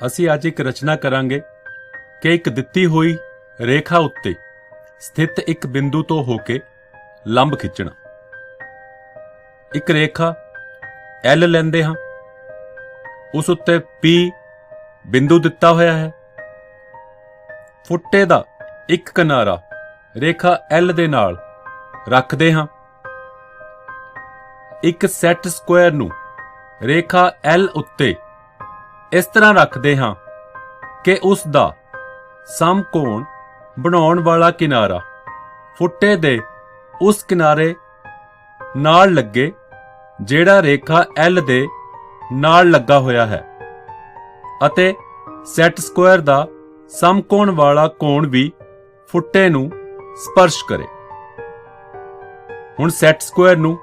ਅਸੀਂ ਅੱਜ ਇੱਕ ਰਚਨਾ ਕਰਾਂਗੇ ਕਿ ਇੱਕ ਦਿੱਤੀ ਹੋਈ ਰੇਖਾ ਉੱਤੇ ਸਥਿਤ ਇੱਕ ਬਿੰਦੂ ਤੋਂ ਹੋ ਕੇ ਲੰਬ ਖਿੱਚਣਾ। ਇੱਕ ਰੇਖਾ L ਲੈਂਦੇ ਹਾਂ, ਉਸ ਉੱਤੇ P ਬਿੰਦੂ ਦਿੱਤਾ ਹੋਇਆ ਹੈ। ਫੁੱਟੇ ਦਾ ਇੱਕ ਕਿਨਾਰਾ ਰੇਖਾ L ਦੇ ਨਾਲ ਰੱਖਦੇ ਹਾਂ। ਇੱਕ ਸੈੱਟ ਸਕੁਆਇਰ ਨੂੰ ਰੇਖਾ L ਉੱਤੇ ਇਸ ਤਰ੍ਹਾਂ ਰੱਖਦੇ ਹਾਂ ਕਿ ਉਸ ਦਾ ਸਮਕੋਣ ਬਣਾਉਣ ਵਾਲਾ ਕਿਨਾਰਾ ਫੁੱਟੇ ਦੇ ਉਸ ਕਿਨਾਰੇ ਨਾਲ ਲੱਗੇ ਜਿਹੜਾ ਰੇਖਾ L ਦੇ ਨਾਲ ਲੱਗਾ ਹੋਇਆ ਹੈ, ਅਤੇ ਸੈੱਟ ਸਕੁਆਇਰ ਦਾ ਸਮਕੋਣ ਵਾਲਾ ਕੋਣ ਵੀ ਫੁੱਟੇ ਨੂੰ ਸਪਰਸ਼ ਕਰੇ। ਹੁਣ ਸੈੱਟ ਸਕੁਆਇਰ ਨੂੰ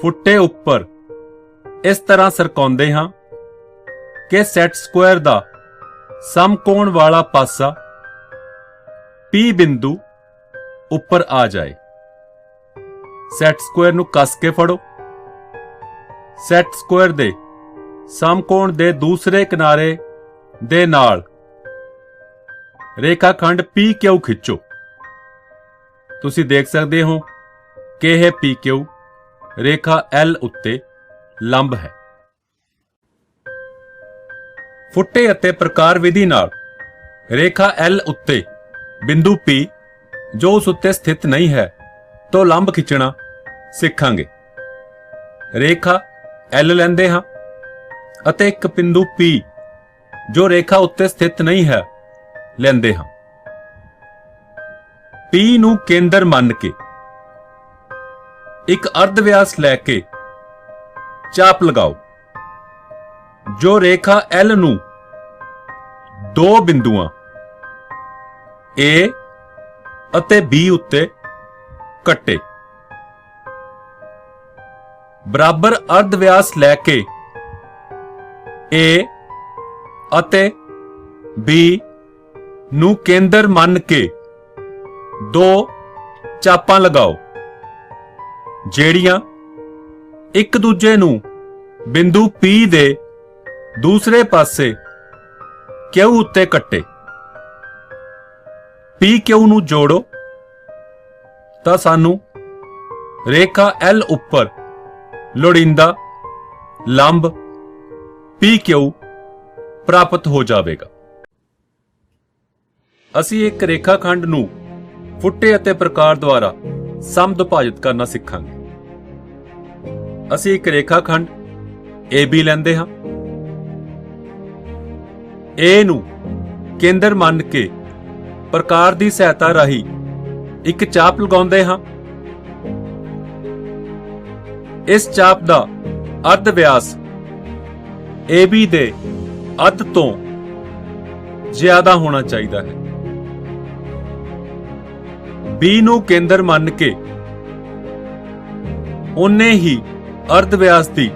ਫੁੱਟੇ ਉੱਪਰ ਇਸ ਤਰ੍ਹਾਂ ਸਰਕਾਉਂਦੇ ਹਾਂ ਕਿ ਸੈੱਟ ਸਕੁਆਇਰ ਦਾ ਸਮਕੋਣ ਵਾਲਾ ਪਾਸਾ P ਬਿੰਦੂ ਉੱਪਰ ਆ ਜਾਏ। ਸੈੱਟ ਸਕੁਆਇਰ ਨੂੰ ਕੱਸ ਕੇ ਫੜੋ। ਸੈੱਟ ਸਕੁਆਇਰ ਦੇ ਸਮਕੋਣ ਦੇ ਦੂਸਰੇ ਕਿਨਾਰੇ ਦੇ ਨਾਲ ਰੇਖਾਖੰਡ PQ ਖਿੱਚੋ। ਤੁਸੀਂ ਦੇਖ ਸਕਦੇ ਹੋ ਕਿ ਇਹ PQ ਰੇਖਾ L ਉੱਤੇ ਲੰਬ ਹੈ। ਫੁੱਟੇ ਅਤੇ ਪ੍ਰਕਾਰ ਵਿਧੀ ਨਾਲ ਰੇਖਾ L ਉੱਤੇ ਬਿੰਦੂ P ਜੋ ਉਸ ਉੱਤੇ ਸਥਿਤ ਨਹੀਂ ਹੈ ਤੋਂ ਲੰਬ ਖਿੱਚਣਾ ਸਿੱਖਾਂਗੇ। ਰੇਖਾ L ਲੈਂਦੇ ਹਾਂ ਅਤੇ ਇੱਕ ਬਿੰਦੂ P ਜੋ ਰੇਖਾ ਉੱਤੇ ਸਥਿਤ ਨਹੀਂ ਹੈ ਲੈਂਦੇ ਹਾਂ। P ਨੂੰ ਕੇਂਦਰ ਮੰਨ ਕੇ ਇੱਕ ਅਰਧ ਵਿਆਸ ਲੈ ਕੇ ਚਾਪ ਲਗਾਓ ਜੋ ਰੇਖਾ L ਨੂੰ ਦੋ ਬਿੰਦੂਆਂ A ਅਤੇ B ਉੱਤੇ ਕੱਟੇ। ਬਰਾਬਰ ਅਰਧ ਵਿਆਸ ਲੈ ਕੇ A ਅਤੇ B ਨੂੰ ਕੇਂਦਰ ਮੰਨ ਕੇ ਦੋ ਚਾਪਾਂ ਲਗਾਓ ਜਿਹੜੀਆਂ ਇੱਕ ਦੂਜੇ ਨੂੰ ਬਿੰਦੂ P ਦੇ ਦੂਸਰੇ ਪਾਸੇ Q ਉੱਤੇ ਕੱਟੇ। PQ ਨੂੰ ਜੋੜੋ ਤਾਂ ਸਾਨੂੰ ਰੇਖਾ L ਉੱਪਰ ਲੋੜੀਂਦਾ ਲੰਬ PQ ਪ੍ਰਾਪਤ ਹੋ ਜਾਵੇਗਾ। ਅਸੀਂ ਇੱਕ ਰੇਖਾਖੰਡ ਨੂੰ ਫੁੱਟੇ ਅਤੇ ਪ੍ਰਕਾਰ ਦੁਆਰਾ ਸਮਦੁਭਾਜਿਤ ਕਰਨਾ ਸਿੱਖਾਂਗੇ। ਅਸੀਂ ਇੱਕ ਰੇਖਾਖੰਡ AB ਲੈਂਦੇ ਹਾਂ। A ਨੂੰ ਕੇਂਦਰ ਮੰਨ ਕੇ ਪ੍ਰਕਾਰ ਦੀ ਸਹਾਇਤਾ ਰਾਹੀਂ ਇੱਕ ਚਾਪ ਲਗਾਉਂਦੇ ਹਾਂ। ਇਸ ਚਾਪ ਦਾ ਅਰਧ ਵਿਆਸ AB ਦੇ ਅੱਧ ਤੋਂ ਜ਼ਿਆਦਾ ਹੋਣਾ ਚਾਹੀਦਾ ਹੈ। B ਨੂੰ ਕੇਂਦਰ ਮੰਨ ਕੇ ਉਨੇ ਹੀ ਅਰਧ ਵਿਆਸ ਦੀ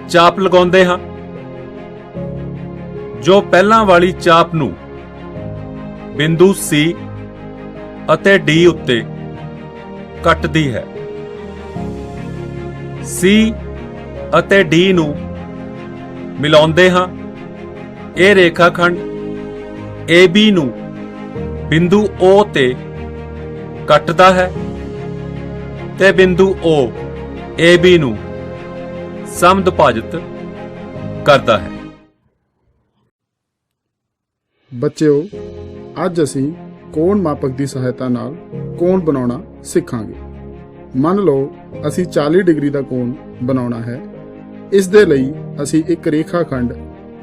ਚਾਪ ਲਗਾਉਂਦੇ ਹਾਂ ਜੋ ਪਹਿਲਾਂ ਵਾਲੀ ਚਾਪ ਨੂੰ ਬਿੰਦੂ C ਅਤੇ D ਉੱਤੇ ਕੱਟਦੀ ਹੈ। C ਅਤੇ D ਨੂੰ ਮਿਲਾਉਂਦੇ ਹਾਂ। ਇਹ ਰੇਖਾਖੰਡ AB ਨੂੰ ਬਿੰਦੂ O ਤੇ ਕੱਟਦਾ ਹੈ ਤੇ ਬਿੰਦੂ O AB ਨੂੰ ਸਮਦੁਭਾਜਿਤ ਕਰਦਾ ਹੈ। ਬੱਚਿਓ, ਅੱਜ ਅਸੀਂ ਕੋਣ ਮਾਪਕ ਦੀ ਸਹਾਇਤਾ ਨਾਲ ਕੋਣ ਬਣਾਉਣਾ ਸਿੱਖਾਂਗੇ। ਮੰਨ ਲਓ ਅਸੀਂ 40 ਡਿਗਰੀ ਦਾ ਕੋਣ ਬਣਾਉਣਾ ਹੈ। ਇਸ ਦੇ ਲਈ ਅਸੀਂ ਇੱਕ ਰੇਖਾਖੰਡ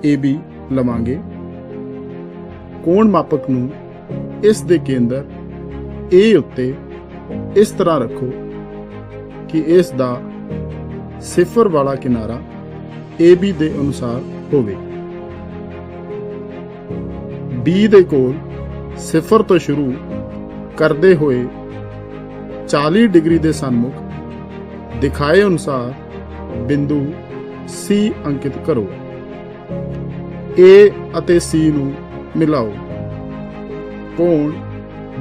AB ਲਵਾਂਗੇ। ਕੋਣ ਮਾਪਕ ਨੂੰ ਇਸ ਦੇ ਕੇਂਦਰ A ਉੱਤੇ ਇਸ ਤਰ੍ਹਾਂ ਰੱਖੋ ਕਿ ਇਸ ਦਾ ਸਿਫਰ ਵਾਲਾ ਕਿਨਾਰਾ AB ਦੇ ਅਨੁਸਾਰ ਹੋਵੇ। B ਦੇ ਕੋਲ ਸਿਫਰ ਤੋਂ ਸ਼ੁਰੂ ਕਰਦੇ ਹੋਏ 40 ਡਿਗਰੀ ਦੇ ਸਨਮੁਖ ਦਿਖਾਏ ਅਨੁਸਾਰ ਬਿੰਦੂ C ਅੰਕਿਤ ਕਰੋ। A ਅਤੇ C ਨੂੰ ਮਿਲਾਓ। ਕੋਣ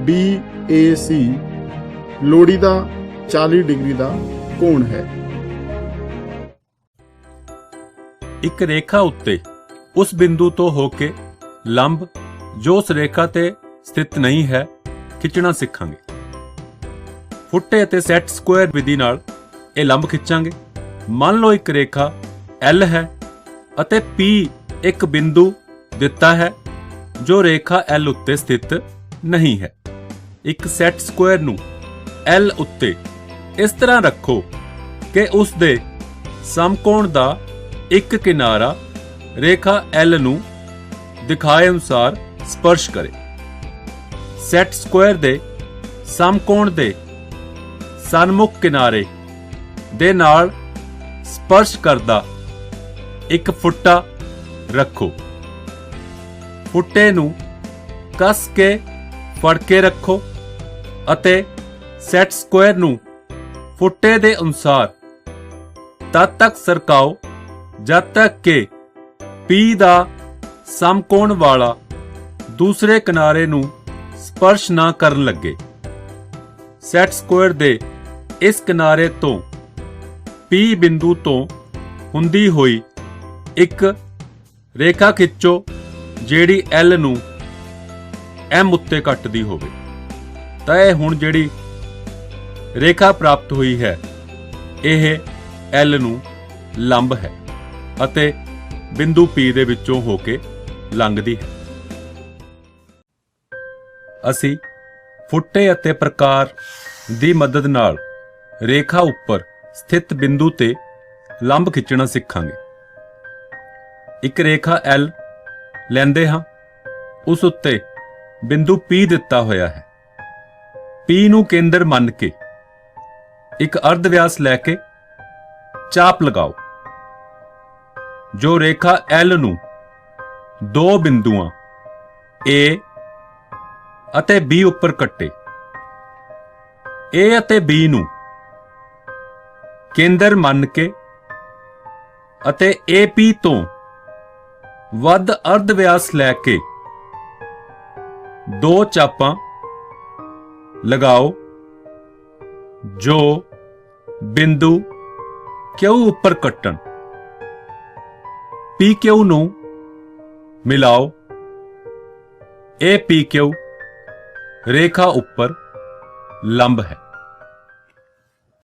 BAC ਲੋੜੀਂਦਾ 40 ਡਿਗਰੀ ਦਾ ਕੋਣ ਹੈ। ਇੱਕ ਰੇਖਾ ਉੱਤੇ ਉਸ ਬਿੰਦੂ ਤੋਂ ਹੋ ਕੇ ਲੰਬ ਜੋ ਉਸ ਰੇਖਾ ਤੇ ਸਥਿਤ ਨਹੀਂ ਹੈ ਖਿੱਚਣਾ ਸਿੱਖਾਂਗੇ। ਫੁੱਟੇ ਅਤੇ ਸੈਟ ਸਕੁਅਰ ਵਿਧੀ ਨਾਲ ਇਹ ਲੰਬ ਖਿੱਚਾਂਗੇ। ਮੰਨ ਲਓ ਇੱਕ ਰੇਖਾ L ਹੈ ਅਤੇ P ਇੱਕ ਬਿੰਦੂ ਦਿੱਤਾ ਹੈ ਜੋ ਰੇਖਾ L ਉੱਤੇ ਸਥਿਤ ਨਹੀਂ ਹੈ। ਇੱਕ ਸੈਟ ਸਕੁਅਰ ਨੂੰ L ਉੱਤੇ ਇਸ ਤਰ੍ਹਾਂ ਰੱਖੋ ਕਿ ਉਸ ਦੇ ਸਮਕੋਣ ਦਾ ਇੱਕ ਕਿਨਾਰਾ ਰੇਖਾ L ਨੂੰ ਦਿਖਾਏ ਅਨੁਸਾਰ ਸਪਰਸ਼ ਕਰੇ। ਸੈਟ ਸਕੁਅਰ ਦੇ ਸਮਕੋਣ ਦੇ ਸਨਮੁਖ ਕਿਨਾਰੇ ਦੇ ਨਾਲ ਸਪਰਸ਼ ਕਰਦਾ ਇੱਕ ਫੁੱਟਾ ਰੱਖੋ। ਫੁੱਟੇ ਨੂੰ ਕੱਸ ਕੇ ਫੜ ਕੇ ਰੱਖੋ ਅਤੇ ਸੈਟ ਸਕੁਅਰ ਨੂੰ ਫੁੱਟੇ ਦੇ ਅਨੁਸਾਰ ਤਦ ਤੱਕ ਸਰਕਾਓ ਜਦ ਤੱਕ ਕਿ P ਦਾ ਸਮਕੋਣ ਵਾਲਾ ਦੂਸਰੇ ਕਿਨਾਰੇ ਨੂੰ ਸਪਰਸ਼ ਨਾ ਕਰਨ ਲੱਗੇ। ਸੈਟ ਸਕੁਅਰ ਦੇ ਇਸ ਕਿਨਾਰੇ ਤੋਂ P ਬਿੰਦੂ ਤੋਂ ਹੁੰਦੀ ਹੋਈ ਇੱਕ ਰੇਖਾ ਖਿੱਚੋ ਜਿਹੜੀ L ਨੂੰ M ਉੱਤੇ ਕੱਟਦੀ ਹੋਵੇ। ਤਾਂ ਇਹ ਹੁਣ ਜਿਹੜੀ ਰੇਖਾ ਪ੍ਰਾਪਤ ਹੋਈ ਹੈ ਇਹ L ਨੂੰ ਲੰਬ ਹੈ ਅਤੇ ਬਿੰਦੂ P ਦੇ ਵਿੱਚੋਂ ਹੋ ਕੇ ਲੰਘਦੀ ਹੈ। ਅਸੀਂ ਫੁੱਟੇ ਅਤੇ ਪ੍ਰਕਾਰ ਦੀ ਮਦਦ ਨਾਲ ਰੇਖਾ ਉੱਪਰ ਸਥਿਤ ਬਿੰਦੂ ਤੇ ਲੰਬ ਖਿੱਚਣਾ ਸਿੱਖਾਂਗੇ। ਇੱਕ ਰੇਖਾ L ਲੈਂਦੇ ਹਾਂ, ਉਸ ਉੱਤੇ ਬਿੰਦੂ P ਦਿੱਤਾ ਹੋਇਆ ਹੈ। P ਨੂੰ ਕੇਂਦਰ ਮੰਨ ਕੇ ਇੱਕ ਅਰਧ ਵਿਆਸ ਲੈ ਕੇ ਚਾਪ ਲਗਾਓ ਜੋ ਰੇਖਾ L ਨੂੰ ਦੋ ਬਿੰਦੂਆਂ A ਅਤੇ B ਉੱਪਰ ਕੱਟੇ। A ਅਤੇ B ਨੂੰ ਕੇਂਦਰ ਮੰਨ ਕੇ ਅਤੇ AP ਤੋਂ ਵੱਧ ਅਰਧ ਵਿਆਸ ਲੈ ਕੇ ਦੋ ਚਾਪਾਂ ਲਗਾਓ ਜੋ ਬਿੰਦੂ Q ਉੱਪਰ ਕੱਟਣ। PQ ਨੂੰ ਮਿਲਾਓ। ਇਹ PQ ਰੇਖਾ ਉੱਪਰ ਲੰਬ ਹੈ।